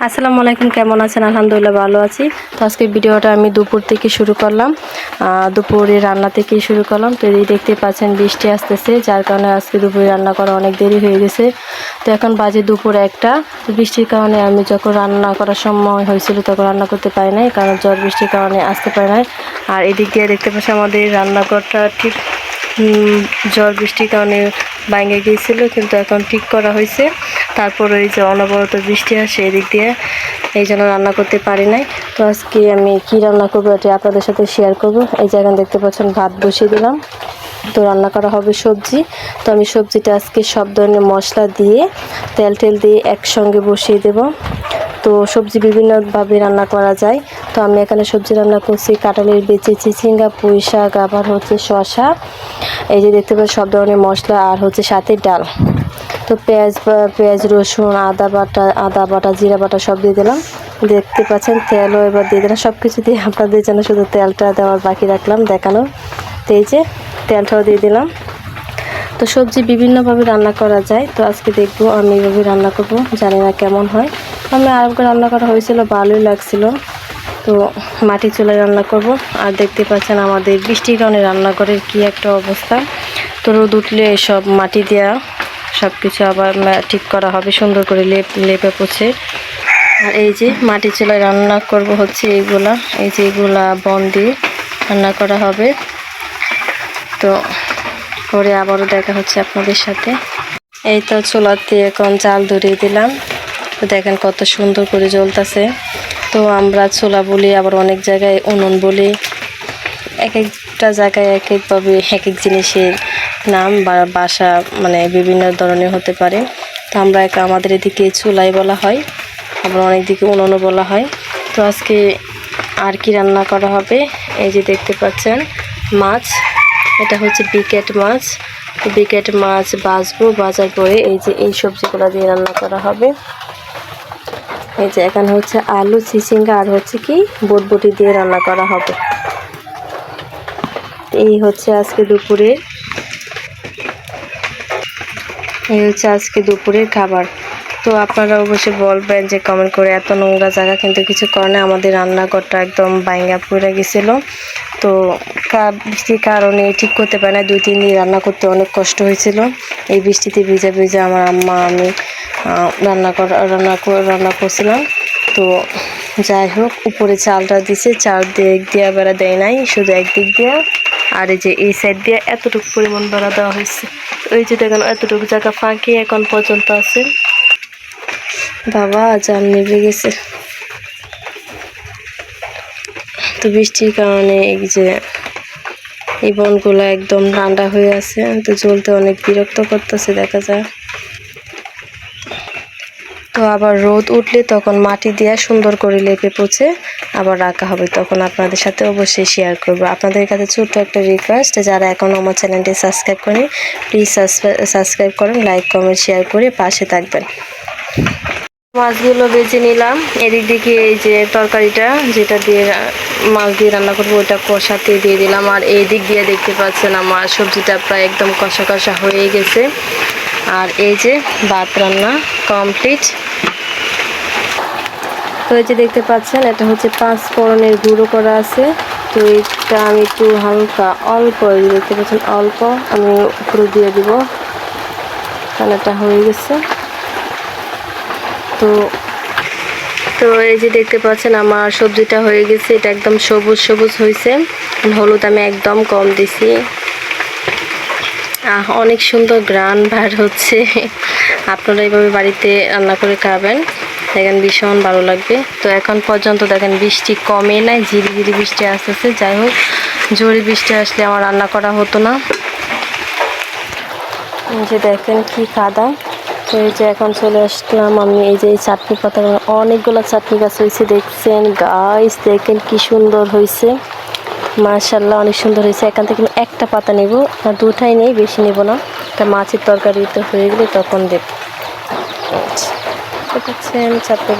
আসসালামু আলাইকুম, কেমন আছেন? আলহামদুলিল্লাহ ভালো আছি। তো আজকে ভিডিওটা আমি দুপুর থেকে শুরু করলাম, দুপুরে রান্না থেকে শুরু করলাম। তো এই দেখতে পাচ্ছেন বৃষ্টি আসতেছে, যার কারণে আজকে দুপুরে রান্না করা অনেক দেরি হয়ে গেছে। তো এখন বাজে দুপুর 1টা। বৃষ্টির কারণে আমি যখন রান্না করার সময় হয়েছিল তখন রান্না করতে পারি নাই, কারণ ঝড় বৃষ্টির কারণে আসতে পারি নাই। আর এদিক দিয়ে দেখতে পাচ্ছি আমাদের রান্নাঘরটা ঠিক ঝড় বৃষ্টির কারণে ভেঙে গিয়েছিল, কিন্তু এখন ঠিক করা হয়েছে। তারপর এই যে অনবরত বৃষ্টি আসে এদিক দিয়ে, এই জন্য রান্না করতে পারি নাই। তো আজকে আমি কি রান্না করবো এটা আপনাদের সাথে শেয়ার করব। এই যে এখন দেখতে পাচ্ছেন ভাত বসিয়ে দিলাম, তো রান্না করা হবে সবজি। তো আমি সবজিটা আজকে সব ধরনের মশলা দিয়ে তেল দিয়ে একসঙ্গে বসিয়ে দেব। তো সবজি বিভিন্নভাবে রান্না করা যায়। তো আমি এখানে সবজি রান্না করছি, কাঁঠালের বিচি, চিচিঙ্গা, পুঁই শাক, আবার হচ্ছে শসা। এই যে দেখতে পাচ্ছি সব ধরনের মশলা, আর হচ্ছে সাথে ডাল। তো পেঁয়াজ রসুন আদা বাটা জিরা বাটা সব দিয়ে দিলাম। দেখতে পাচ্ছেন তেলও এবার দিয়ে দিলাম। সব কিছু দিয়ে আপনাদের জন্য শুধু তেলটা দেওয়ার বাকি রাখলাম দেখানো। তো এই যে তেলটাও দিয়ে দিলাম। তো সবজি বিভিন্নভাবে রান্না করা যায়, তো আজকে দেখবো আমি এইভাবে রান্না করব, জানি না কেমন হয়। আমি আরেকবার রান্না করা হয়েছিল, ভালোই লাগছিল। তো মাটি চুলায় রান্না করব। আর দেখতে পাচ্ছেন আমাদের বৃষ্টির কারণে রান্নাঘরের কি একটা অবস্থা। তো রোদ উঠলে সব মাটি দেওয়া সব কিছু আবার ঠিক করা হবে, সুন্দর করে লেপে পোছে। আর এই যে মাটি চুলায় রান্না করব হচ্ছে এইগুলা, এই যে এগুলা বন দিয়ে রান্না করা হবে। তো পরে আবারও দেখা হচ্ছে আপনাদের সাথে। এই তো চুলাতে এখন চাল ধরিয়ে দিলাম, তো দেখেন কত সুন্দর করে জ্বলতেছে। তো আমরা চুলা বলি, আবার অনেক জায়গায় উনুন বলি, এক একটা জায়গায় এক একভাবে এক এক জিনিসের নাম বা বাসা মানে বিভিন্ন ধরনের হতে পারে। তো আমরা আমাদের এদিকে চুলাই বলা হয়, আবার অনেক দিকে উনুনও বলা হয়। তো আজকে আর কি রান্না করা হবে, এই যে দেখতে পাচ্ছেন মাছ, এটা হচ্ছে বিকেট মাছ। বিকেট মাছ বাজার পরে এই যে এই সবজিগুলো দিয়ে রান্না করা হবে। এই যে এখানে হচ্ছে আলু, চিচিঙ্গা আর হচ্ছে কি বটবটি দিয়ে রান্না করা হবে। এই হচ্ছে আজকে দুপুরের খাবার। তো আপনারা অবশ্যই বলবেন যে কমেন্ট করে, এত নোংরা জায়গা কিন্তু কিছু কারণে আমাদের রান্নাঘরটা একদম ভাঙা পড়ে গেছিলো। তো বৃষ্টির কারণে ঠিক করতে পারে না, 2-3 দিন রান্না করতে অনেক কষ্ট হয়েছিল। এই বৃষ্টিতে ভিজে আমার আম্মা আমি রান্না করছিলাম। তো যাই হোক, উপরে চালটা দিছে, চাল দিয়ে বেড়া দেয় নাই, শুধু একদিক দিয়ে। আর এই যে এই সাইড দিয়ে এতটুকু পরিমাণ বেড়া দেওয়া হয়েছে। ওই যে দেখেন এতটুকু জায়গা ফাঁকি এখন পর্যন্ত আছে। বাবা জান নিভে গেছে। তো বৃষ্টির কারণে এই যে এই বনগুলো একদম ঠান্ডা হয়ে আছে, তো জ্বলতে অনেক বিরক্ত করতেছে দেখা যায়। তো আবার রোদ উঠলে তখন মাটি দিয়ে সুন্দর করে লেপে পোছে আবার রাখা হবে, তখন আপনাদের সাথে অবশ্যই শেয়ার করব। আপনাদের কাছে ছোট্ট একটা রিকোয়েস্ট, যারা এখনও আমার চ্যানেলটি সাবস্ক্রাইব করেনি প্লিজ সাবস্ক্রাইব করেন, লাইক কমেন্ট শেয়ার করে পাশে থাকবেন। মাছগুলো বেছে নিলাম, এদিক দিকে এই যে তরকারিটা যেটা দিয়ে মাছ দিয়ে রান্না করবো ওটা কষাতে দিয়ে দিলাম। আর এই দিক দিয়ে দেখতে পাচ্ছেন আমার সবজিটা প্রায় একদম কষা কষা হয়ে গেছে। আর এই যে ভাত রান্না কমপ্লিট। তো এই যে দেখতে পাচ্ছেন এটা হচ্ছে 5 ফোড়নের গুঁড়ো করা আছে। তো এটা আমি একটু হালকা অল্প, দেখতে পাচ্ছেন অল্প আমি উপরে দিয়ে দিব, কারণ এটা হয়ে গেছে। তো এই যে দেখতে পাচ্ছেন আমার সবজিটা হয়ে গেছে, এটা একদম সবুজ সবুজ হয়েছে। হলুদ আমি একদম কম দিছি। অনেক সুন্দর ঘ্রাণ বার হচ্ছে। আপনারা এইভাবে বাড়িতে রান্না করে খাবেন, দেখেন ভীষণ ভালো লাগবে। তো এখন পর্যন্ত দেখেন বৃষ্টি কমে নাই, ঝিরিঝিরি বৃষ্টি আসতেছে। যাই হোক, জোরে বৃষ্টি আসলে আমার রান্না করা হতো না। এই যে দেখেন কি কাদা। তো এই যে এখন চলে আসলাম আমি এই যে চাটনি পাতা, অনেকগুলো চাটনি গাছ হয়েছে দেখছেন গাইস, দেখেন কি সুন্দর হয়েছে, মাশাআল্লাহ অনেক সুন্দর হয়েছে। এখান থেকে আমি একটা পাতা নেব, আর দুটাই নেই, বেশি নেব না। তা মাছের তরকারি তো হয়ে গেলে তখন দেব। চাটনি